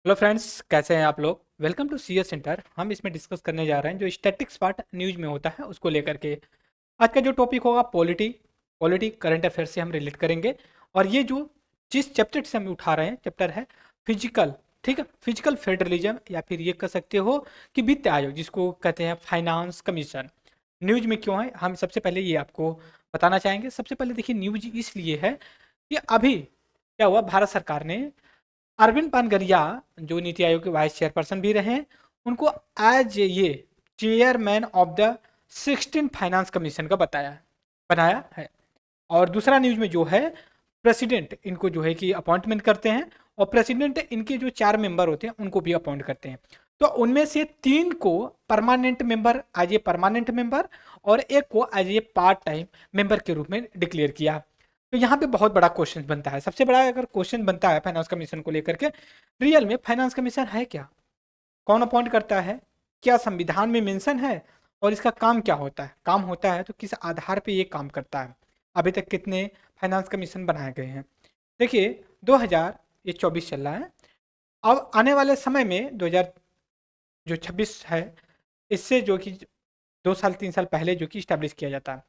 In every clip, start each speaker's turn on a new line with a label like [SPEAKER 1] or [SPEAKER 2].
[SPEAKER 1] Hello friends, कैसे हैं आप लोग। Welcome to CS centre. हम इसमें डिस्कस करने जा रहे हैं जो स्टैटिक्स पार्ट न्यूज में होता है उसको लेकर के। आज का जो टॉपिक होगा पॉलिटी करंट अफेयर से हम रिलेट करेंगे। और ये जो जिस चैप्टर से हम उठा रहे हैं चैप्टर है फिजिकल। ठीक है, फिजिकल फेडरलिज्म या फिर ये कह सकते हो कि वित्त आयोग जिसको कहते हैं फाइनेंस कमीशन। न्यूज में क्यों है हम सबसे पहले ये आपको बताना चाहेंगे। सबसे पहले देखिए, न्यूज इसलिए है कि अभी क्या हुआ, भारत सरकार ने अरविंद पानगरिया जो नीति आयोग के वाइस चेयरपर्सन भी रहे हैं, उनको एज ये chairman of the 16 finance commission का बनाया है। और दूसरा न्यूज में जो है, प्रेसिडेंट इनको जो है कि अपॉइंटमेंट करते हैं और प्रेसिडेंट इनके जो 4 मेंबर होते हैं उनको भी अपॉइंट करते हैं। तो उनमें से 3 को permanent member as a permanent member और एक को as a part time member के रूप में डिक्लेयर किया। तो यहाँ पे बहुत बड़ा क्वेश्चन बनता है। सबसे बड़ा अगर क्वेश्चन बनता है फाइनेंस कमीशन को लेकर के, रियल में फाइनेंस कमीशन है क्या, कौन अपॉइंट करता है, क्या संविधान में मेंशन है और इसका काम क्या होता है, काम होता है तो किस आधार पे ये काम करता है। अभी तक कितने फाइनेंस कमीशन बनाए गए हैं। देखिए 2024 चल रहा है। अब आने वाले समय में 2000 जो 26 है, इससे जो कि 2 साल 3 साल पहले जो कि स्टैब्लिश किया जाता है।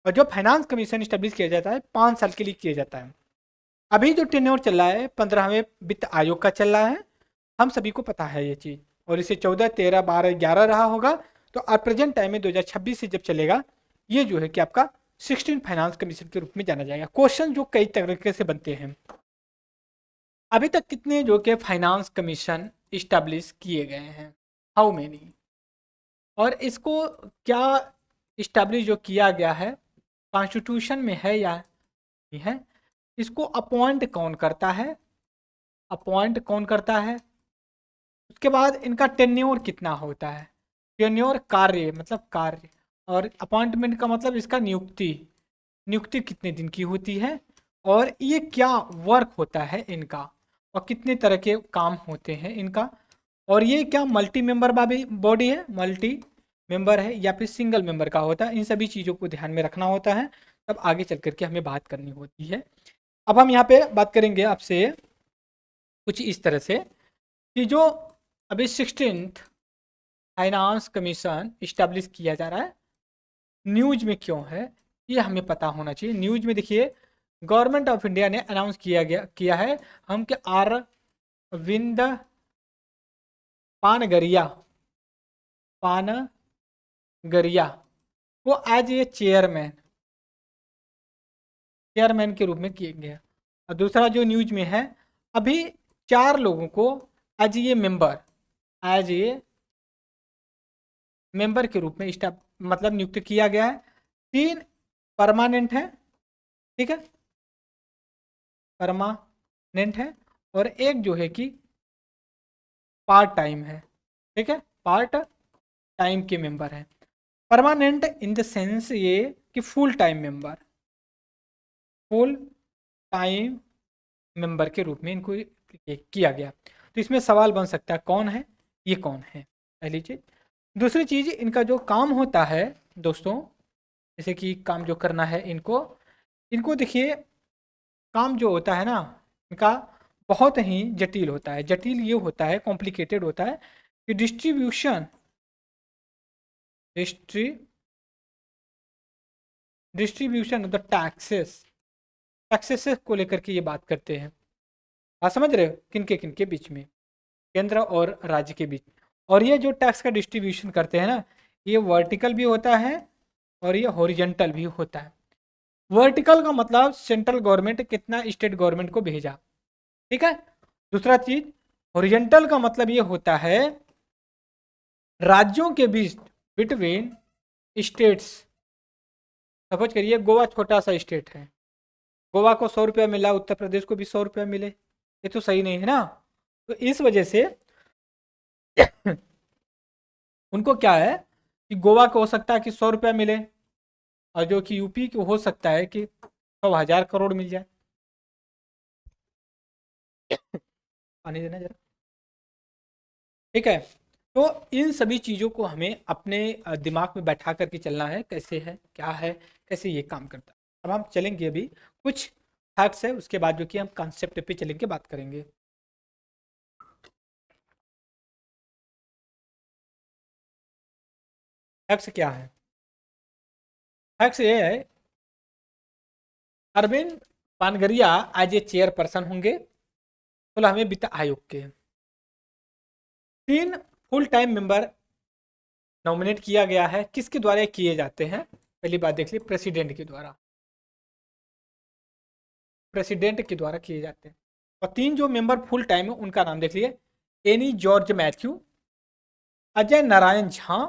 [SPEAKER 1] और जो फाइनेंस कमीशन स्टैब्लिश किया जाता है 5 साल के लिए किया जाता है। अभी जो टेन्योर चल रहा है 15वें वित्त आयोग का चल रहा है, हम सभी को पता है ये चीज़। और इसे 14 13 12 11 रहा होगा। तो अब प्रेजेंट टाइम में 2026 से जब चलेगा, ये जो है कि आपका 16 फाइनेंस कमीशन के रूप में जाना जाएगा। क्वेश्चन जो कई तरीके से बनते हैं, अभी तक कितने जो कि फाइनेंस कमीशन इस्टेब्लिश किए गए हैं, हाउ मेनी, और इसको क्या इस्टेब्लिश जो किया गया है कॉन्स्टिट्यूशन में है या नहीं है, इसको अपॉइंट कौन करता है, अपॉइंट कौन करता है, उसके बाद इनका टेन्योर कितना होता है, टेन्योर कार्य मतलब कार्य, और अपॉइंटमेंट का मतलब इसका नियुक्ति, नियुक्ति कितने दिन की होती है, और ये क्या वर्क होता है इनका, और कितने तरह के काम होते हैं इनका, और ये क्या मल्टी मेंबर बॉडी है, मल्टी मेंबर है या फिर सिंगल मेंबर का होता है। इन सभी चीज़ों को ध्यान में रखना होता है, तब आगे चल करके हमें बात करनी होती है। अब हम यहाँ पे बात करेंगे आपसे कुछ इस तरह से कि जो अभी 16th फाइनेंस कमीशन इस्टेब्लिश किया जा रहा है, न्यूज में क्यों है ये हमें पता होना चाहिए। न्यूज में देखिए, गवर्नमेंट ऑफ इंडिया ने अनाउंस किया है हम के अरविंद पानगरिया पानगरिया को एज ए चेयरमैन के रूप में किए गया। और दूसरा जो न्यूज में है, अभी 4 लोगों को एज ए मेंबर के रूप में मतलब नियुक्त किया गया है। 3 परमानेंट है, ठीक है, परमानेंट है, और एक जो है कि पार्ट टाइम है, ठीक है, पार्ट टाइम के मेंबर है। परमानेंट इन द सेंस ये कि full time member, full time member के रूप में इनको किया गया। तो इसमें सवाल बन सकता है कौन है, ये कौन है, पहली चीज। दूसरी चीज, इनका जो काम होता है दोस्तों, जैसे कि काम जो करना है इनको इनको देखिए, काम जो होता है ना इनका बहुत ही जटिल होता है। जटिल ये होता है, कॉम्प्लिकेटेड होता है कि डिस्ट्रीब्यूशन ऑफ द टैक्सेस को लेकर के ये बात करते हैं। आप समझ रहे हो, किनके किनके बीच में, केंद्र और राज्य के बीच। और ये जो टैक्स का डिस्ट्रीब्यूशन करते हैं ना, ये वर्टिकल भी होता है और ये हॉरिजेंटल भी होता है। वर्टिकल का मतलब सेंट्रल गवर्नमेंट कितना स्टेट गवर्नमेंट को भेजा, ठीक है। दूसरा चीज, हॉरिजेंटल का मतलब ये होता है राज्यों के बीच, बिटवीन स्टेट्स। सपोज करिए गोवा छोटा सा स्टेट है, गोवा को 100 रुपया मिला, उत्तर प्रदेश को भी 100 रुपया मिले, ये तो सही नहीं है ना। तो इस वजह से उनको क्या है कि गोवा को हो सकता है कि 100 रुपया मिले, और जो कि यूपी को हो सकता है कि 100,000 करोड़ मिल जाए। पानी देना जरा, ठीक है। तो इन सभी चीज़ों को हमें अपने दिमाग में बैठा करके चलना है, कैसे है क्या है, कैसे ये काम करता है। अब हम चलेंगे अभी कुछ फैक्ट्स है, उसके बाद जो कि हम कॉन्सेप्ट पे चलेंगे, बात करेंगे। फैक्ट्स क्या है? फैक्ट्स ये है, Arvind Panagariya as a chairperson होंगे 16वें वित्त आयोग के। 3 फुल टाइम मेंबर नॉमिनेट किया गया है, किसके द्वारा किए जाते हैं? पहली बात देख ली, प्रेसिडेंट के द्वारा, प्रेसिडेंट के द्वारा किए जाते हैं। और 3 जो मेंबर फुल टाइम है उनका नाम देख लिए, any George Matthew, Ajay Narayan Jha,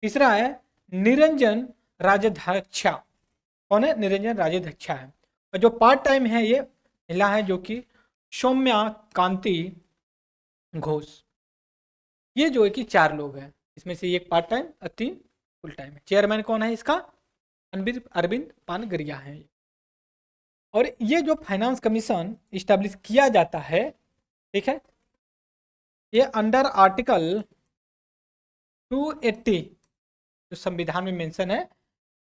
[SPEAKER 1] तीसरा है निरंजन राजध्यक्षा। कौन है? निरंजन राजध्यक्षा है। और जो पार्ट टाइम है ये महिला है, जो कि सौम्या कांति घोष। ये जो है कि 4 लोग हैं, इसमें से एक पार्ट टाइम और 3 फुल टाइम है। चेयरमैन कौन है इसका? अरविंद पानगरिया है। और ये जो फाइनेंस कमीशन इस्टेब्लिश किया जाता है, ठीक है, ये अंडर आर्टिकल 280 जो संविधान में मेंशन है।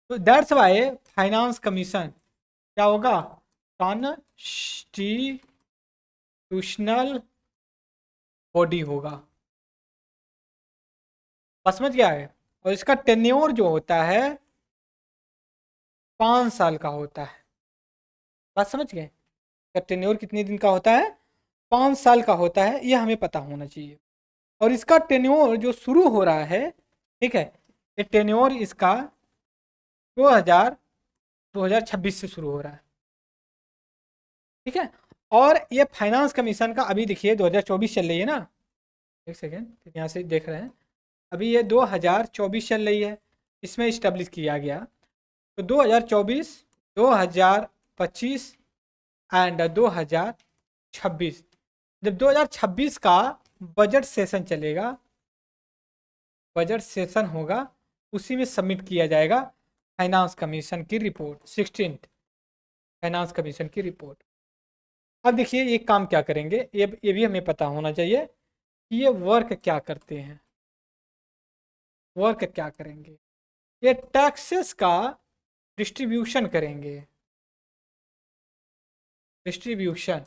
[SPEAKER 1] तो दैट्स वाई फाइनेंस कमीशन क्या होगा? कॉन्स्टिट्यूशनल बॉडी होगा। बस समझ गया है। और इसका टेन्योर जो होता है 5 साल का होता है। बात समझ गए? इसका टेन्योर कितने दिन का होता है? 5 साल का होता है, ये हमें पता होना चाहिए। और इसका टेन्योर जो शुरू हो रहा है, ठीक है, ये टेन्योर इसका 2026 से शुरू हो रहा है, ठीक है। और ये फाइनेंस कमीशन का अभी देखिए 2024 चल रही है ना, एक सेकेंड यहाँ से देख रहे हैं, अभी ये 2024 चल रही है, इसमें इस्टेब्लिश किया गया। तो 2024, 2025 एंड 2026, जब 2026 का बजट सेशन चलेगा, बजट सेशन होगा, उसी में सबमिट किया जाएगा फाइनेंस कमीशन की रिपोर्ट, 16th फाइनेंस कमीशन की रिपोर्ट। अब देखिए ये काम क्या करेंगे, ये भी हमें पता होना चाहिए कि ये वर्क क्या करते हैं, वर्क क्या करेंगे। ये टैक्सेस का डिस्ट्रीब्यूशन करेंगे, डिस्ट्रीब्यूशन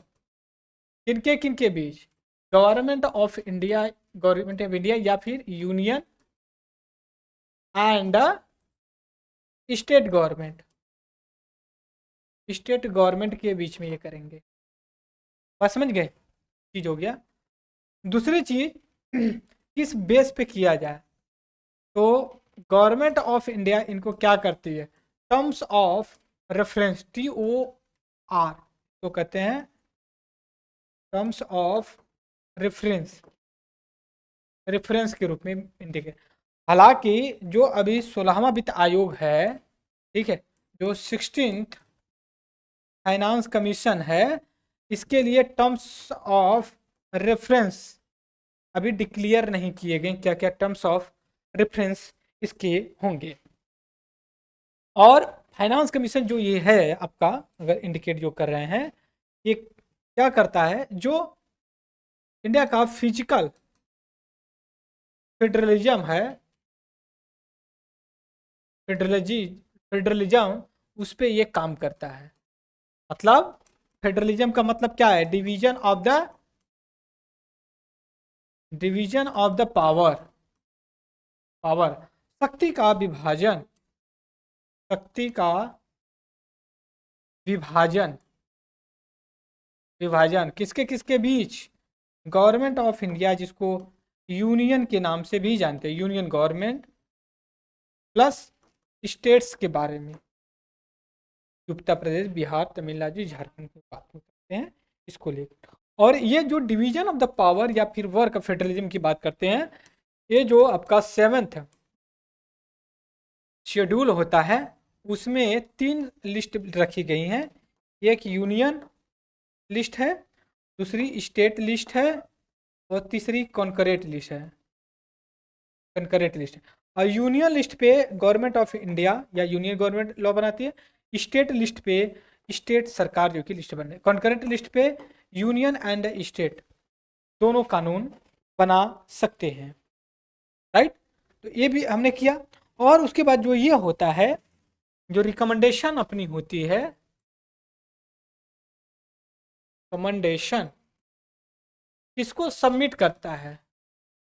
[SPEAKER 1] किनके किनके बीच? Government of India, government of India या फिर union and state government, state government के बीच में ये करेंगे। बात समझ गए? चीज हो गया। दूसरी चीज किस बेस पे किया जाए, तो गवर्नमेंट ऑफ इंडिया इनको क्या करती है? टर्म्स ऑफ रेफरेंस, TOR तो कहते हैं टर्म्स ऑफ रेफरेंस, रेफरेंस के रूप में इंडिकेट। हालांकि जो अभी 16वां वित्त आयोग है, ठीक है, जो 16th फाइनेंस कमीशन है, इसके लिए टर्म्स ऑफ रेफरेंस अभी डिक्लेयर नहीं किए गए, क्या क्या टर्म्स ऑफ रेफरेंस इसके होंगे। और फाइनेंस कमीशन जो ये है आपका, अगर इंडिकेट जो कर रहे हैं, ये क्या करता है? जो इंडिया का फिजिकल फेडरलिज्म है, फेडरलिज्म उस पर ये काम करता है। मतलब फेडरलिज्म का मतलब क्या है? Division of the power, power, शक्ति का विभाजन, शक्ति का विभाजन, विभाजन किसके किसके बीच? गवर्नमेंट ऑफ इंडिया, जिसको यूनियन के नाम से भी जानते हैं, यूनियन गवर्नमेंट प्लस स्टेट्स के बारे में, उत्तर प्रदेश, बिहार, तमिलनाडु, झारखंड की बात करते हैं इसको लेकर। और ये जो डिवीजन ऑफ द पावर या फिर वर्क फेडरलिज्म की बात करते हैं, ये जो आपका 7th शेड्यूल होता है, उसमें 3 लिस्ट रखी गई हैं। एक यूनियन लिस्ट है, दूसरी स्टेट लिस्ट है, और तीसरी कॉन्करेंट लिस्ट है, कॉन्करेंट लिस्ट। और यूनियन लिस्ट पे गवर्नमेंट ऑफ इंडिया या यूनियन गवर्नमेंट लॉ बनाती है, स्टेट लिस्ट पे स्टेट सरकार जो कि लिस्ट बन रही है, कॉन्करेंट लिस्ट पे यूनियन एंड स्टेट दोनों कानून बना सकते हैं, राइट। तो ये भी हमने किया। और उसके बाद जो ये होता है, जो रिकमेंडेशन अपनी होती है, रिकमेंडेशन किसको सबमिट करता है?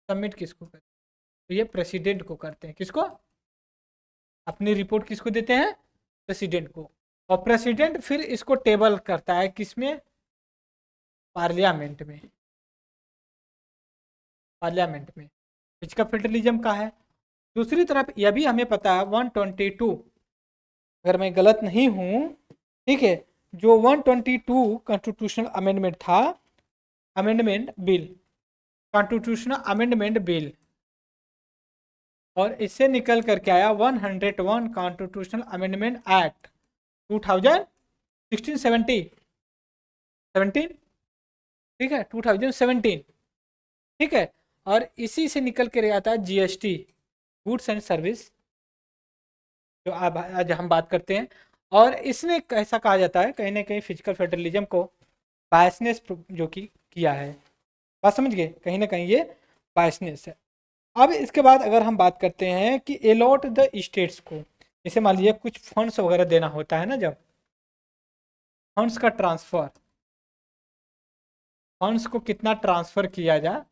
[SPEAKER 1] सबमिट किसको करते हैं? तो ये प्रेसिडेंट को करते हैं। किसको? अपनी रिपोर्ट किसको देते हैं? प्रेसिडेंट को। और प्रेसिडेंट फिर इसको टेबल करता है किसमें? पार्लियामेंट में। पार्लियामेंट में। फिजिकल फेडरलिज्म का है। दूसरी तरफ यह भी हमें पता है 122, अगर मैं गलत नहीं हूं, ठीक है, जो 122 कॉन्स्टिट्यूशनल अमेंडमेंट था, amendment bill, constitutional amendment bill, और इससे निकल करके आया 101 कॉन्स्टिट्यूशनल अमेंडमेंट एक्ट 2016 17, ठीक है, 2017, ठीक है। और इसी से निकल के आता है जीएसटी, गुड्स एंड सर्विस, जो आज हम बात करते हैं। और इसने ऐसा कहा जाता है कहीं ना कहीं फिजिकल फेडरलिज्म को बायसनेस जो कि किया है। बात समझ गए? कहीं ना कहीं ये बायसनेस है। अब इसके बाद अगर हम बात करते हैं कि अलॉट द स्टेट्स को, जैसे मान लीजिए कुछ फंड्स वगैरह देना होता है ना, जब फंड्स का ट्रांसफर, फंड्स को कितना ट्रांसफर किया जाए,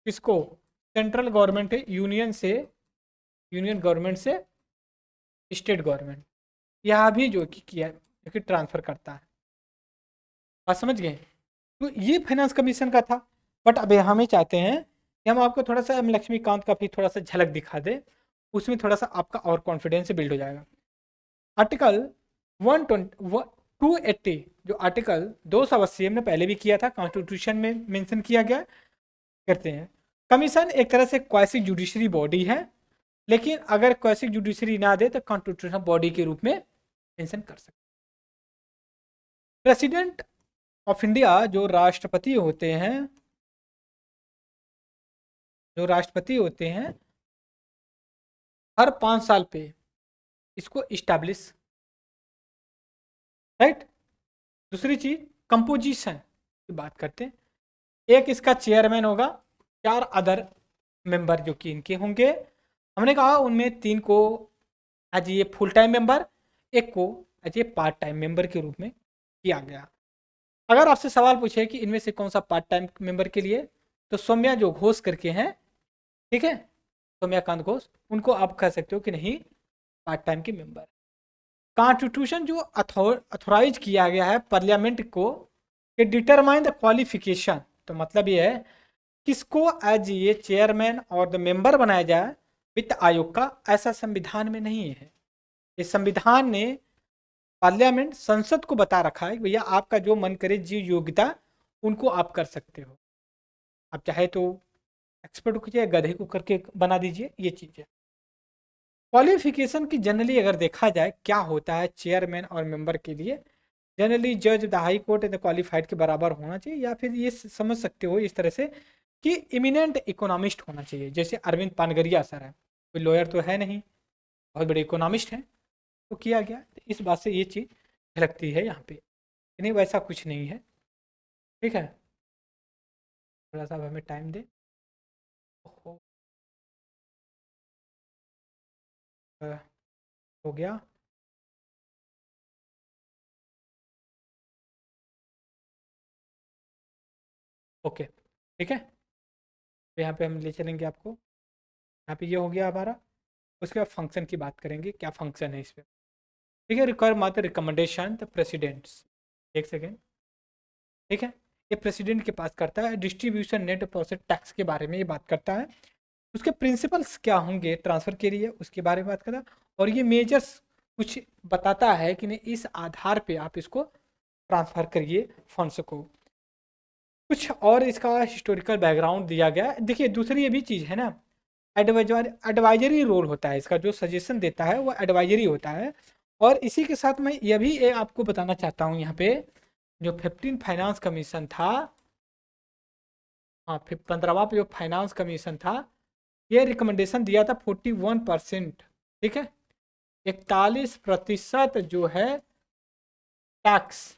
[SPEAKER 1] किसको? सेंट्रल गवर्नमेंट है, यूनियन से, यूनियन गवर्नमेंट से स्टेट गवर्नमेंट, यहाँ भी जो कि किया, जो कि ट्रांसफर करता है। बात समझ गए? तो ये फाइनेंस कमीशन का था। बट अब हम ही चाहते हैं कि हम आपको थोड़ा सा लक्ष्मीकांत का भी थोड़ा सा झलक दिखा दे, उसमें थोड़ा सा आपका और कॉन्फिडेंस बिल्ड हो जाएगा। आर्टिकल 280, जो आर्टिकल 280 हमने पहले भी किया था, कॉन्स्टिट्यूशन में मेंशन किया गया, करते हैं। कमीशन एक तरह से क्वासी जुडिशरी बॉडी है, लेकिन अगर क्वासी जुडिशरी ना दे तो कॉन्स्टिट्यूशनल बॉडी के रूप में मेंशन कर सकते। प्रेसिडेंट ऑफ इंडिया जो राष्ट्रपति होते हैं, जो राष्ट्रपति होते हैं, हर 5 साल पे इसको इस्टेब्लिश, राइट। दूसरी चीज कंपोजिशन की बात करते हैं, एक इसका चेयरमैन होगा, 4 अदर मेंबर जो कि इनके होंगे। हमने कहा उनमें 3 को एज ये फुल टाइम मेंबर, एक को एज ये पार्ट टाइम मेंबर के रूप में किया गया। अगर आपसे सवाल पूछे कि इनमें से कौन सा पार्ट टाइम मेंबर के लिए, तो सौम्या जो घोष करके हैं, ठीक है, सौम्याकांत घोष, उनको आप कह सकते हो कि नहीं, पार्ट टाइम के मेंबर। कॉन्स्टिट्यूशन जो अथोराइज किया गया है पार्लियामेंट को कि डिटरमाइन द क्वालिफिकेशन, तो मतलब ये है किसको एज ये चेयरमैन और द मेंबर बनाया जाए वित्त आयोग का, ऐसा संविधान में नहीं है। इस संविधान ने पार्लियामेंट, संसद को बता रखा है भैया आपका जो मन करे, जी योग्यता, उनको आप कर सकते हो। आप चाहे तो एक्सपर्ट को, चाहे गधे को करके बना दीजिए, ये चीज़ है। क्वालिफिकेशन की जनरली अगर देखा जाए क्या होता है चेयरमैन और मेंबर के लिए, जनरली जज the high court and qualified के बराबर होना चाहिए, या फिर ये समझ सकते हो इस तरह से कि इमिनेंट इकोनॉमिस्ट होना चाहिए। जैसे अरविंद पानगरिया सर है, कोई लॉयर तो है नहीं, बहुत बड़े इकोनॉमिस्ट हैं, तो किया गया। तो इस बात से ये चीज़ झलकती है यहाँ पे, नहीं वैसा कुछ नहीं है, ठीक है। थोड़ा सा हमें टाइम दे। हो हो गया। ओके, ठीक है। तो यहाँ पे हम ले चलेंगे आपको, यहाँ पे ये हो गया हमारा। उसके बाद फंक्शन की बात करेंगे, क्या फंक्शन है इस पर, ठीक है। रिक्वायर मात्र रिकमेंडेशन द प्रेसिडेंट्स, एक सेकेंड, ठीक है। ये प्रेसिडेंट के पास करता है। डिस्ट्रीब्यूशन नेट प्रॉफिट टैक्स के बारे में ये बात करता है, उसके प्रिंसिपल्स क्या होंगे ट्रांसफ़र के लिए, उसके बारे में बात करता है। और ये मेजर्स कुछ बताता है कि नहीं, इस आधार पे आप इसको ट्रांसफ़र करिए फंड्स को। कुछ और इसका हिस्टोरिकल बैकग्राउंड दिया गया है। देखिए दूसरी ये भी चीज़ है ना, एडवाइजरी रोल होता है इसका, जो सजेशन देता है वो एडवाइजरी होता है। और इसी के साथ मैं यह भी आपको बताना चाहता हूँ यहाँ पे, जो 15 फाइनेंस कमीशन था, हाँ 15वां जो फाइनेंस कमीशन था, ये रिकमेंडेशन दिया था 41%, ठीक है। 41% जो है टैक्स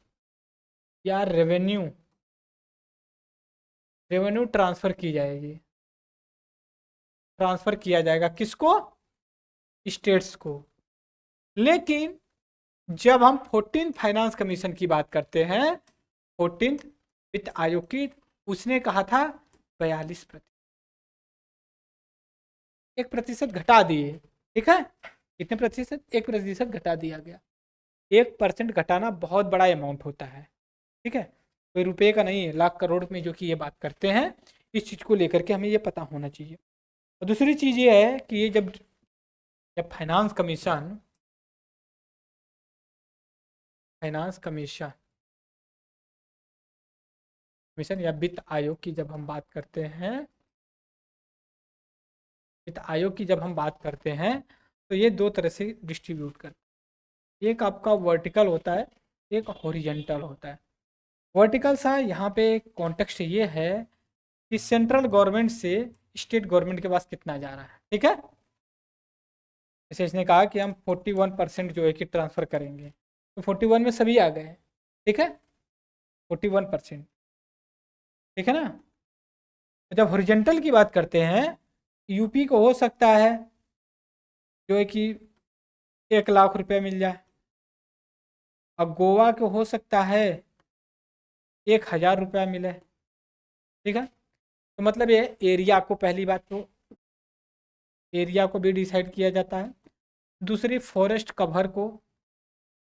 [SPEAKER 1] या रेवेन्यू, रेवेन्यू ट्रांसफ़र की जाएगी, ट्रांसफ़र किया जाएगा किसको? स्टेट्स को। लेकिन जब हम 14 फाइनेंस कमीशन की बात करते हैं, 14 वित्त आयोग की, उसने कहा था 42%, 1% घटा दिए। ठीक है, कितने प्रतिशत? 1% घटा दिया गया। 1% घटाना बहुत बड़ा अमाउंट होता है। ठीक है, कोई रुपए का नहीं है, लाख करोड़ में जो कि ये बात करते हैं। इस चीज़ को लेकर के हमें ये पता होना चाहिए। और दूसरी चीज़ ये है कि ये जब जब फाइनेंस कमीशन मिशन या वित्त आयोग की जब हम बात करते हैं, वित्त आयोग की जब हम बात करते हैं, तो ये दो तरह से डिस्ट्रीब्यूट करते हैं। एक आपका वर्टिकल होता है, एक हॉरिजेंटल होता है। वर्टिकल सा यहाँ पे कॉन्टेक्स्ट ये है कि सेंट्रल गवर्नमेंट से स्टेट गवर्नमेंट के पास कितना जा रहा है। ठीक है, जैसे इसने कहा कि हम 41% जो है कि ट्रांसफ़र करेंगे, तो 41 में सभी आ गए। ठीक है, 41%। ठीक है ना। जब हॉरिजेंटल की बात करते हैं, यूपी को हो सकता है जो है कि 1 लाख रुपए मिल जाए, और गोवा को हो सकता है 1,000 रुपया मिले। ठीक है, तो मतलब ये एरिया को, पहली बात तो एरिया को भी डिसाइड किया जाता है। दूसरी फॉरेस्ट कवर को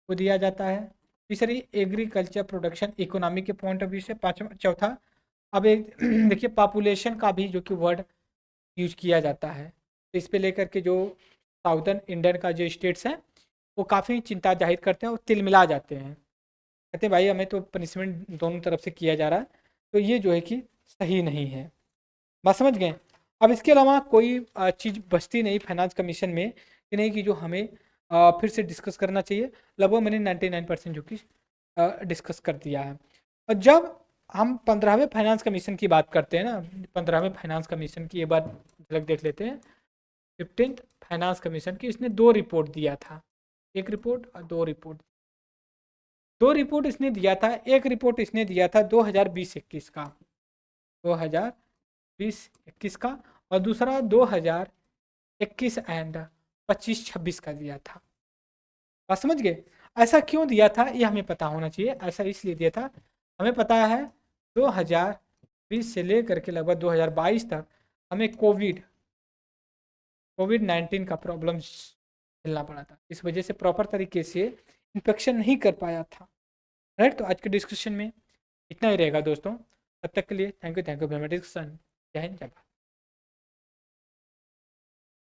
[SPEAKER 1] दिया जाता है। तीसरी एग्रीकल्चर प्रोडक्शन इकोनॉमी के पॉइंट ऑफ व्यू से। पाँचवा चौथा, अब एक देखिए पॉपुलेशन का भी जो कि वर्ड यूज किया जाता है। तो इस पे लेकर के जो साउदर्न इंडियन का जो स्टेट्स हैं वो काफ़ी चिंता जाहिर करते हैं और तिलमिला जाते हैं, कहते हैं भाई हमें तो पनिशमेंट दोनों तरफ से किया जा रहा है, तो ये जो है कि सही नहीं है। बात समझ गए। अब इसके अलावा कोई चीज़ बचती नहीं फाइनेंस कमीशन में कि नहीं कि जो हमें फिर से डिस्कस करना चाहिए। लगभग मैंने 99% जो कि डिस्कस कर दिया है। और जब हम 15वें फाइनेंस कमीशन की बात करते हैं ना, 15वें फाइनेंस कमीशन की एक बार झलक देख लेते हैं। 15th फाइनेंस कमीशन की इसने 2 रिपोर्ट दिया था, एक रिपोर्ट और 2 रिपोर्ट। 2 रिपोर्ट इसने दिया था। एक रिपोर्ट इसने दिया था 2020-21 का, 2020-21 का, और दूसरा 2021 एंड 25-26 का दिया था। बात समझ गए। ऐसा क्यों दिया था ये हमें पता होना चाहिए। ऐसा इसलिए दिया था, हमें पता है 2020 से लेकर के लगभग 2022 तक हमें कोविड 19 का प्रॉब्लम झेलना पड़ा था। इस वजह से प्रॉपर तरीके से इंस्पेक्शन नहीं कर पाया था। राइट, तो आज के डिस्कशन में इतना ही रहेगा दोस्तों। तब तक के लिए thank you very much discussion. जय हिंद, जय भारत।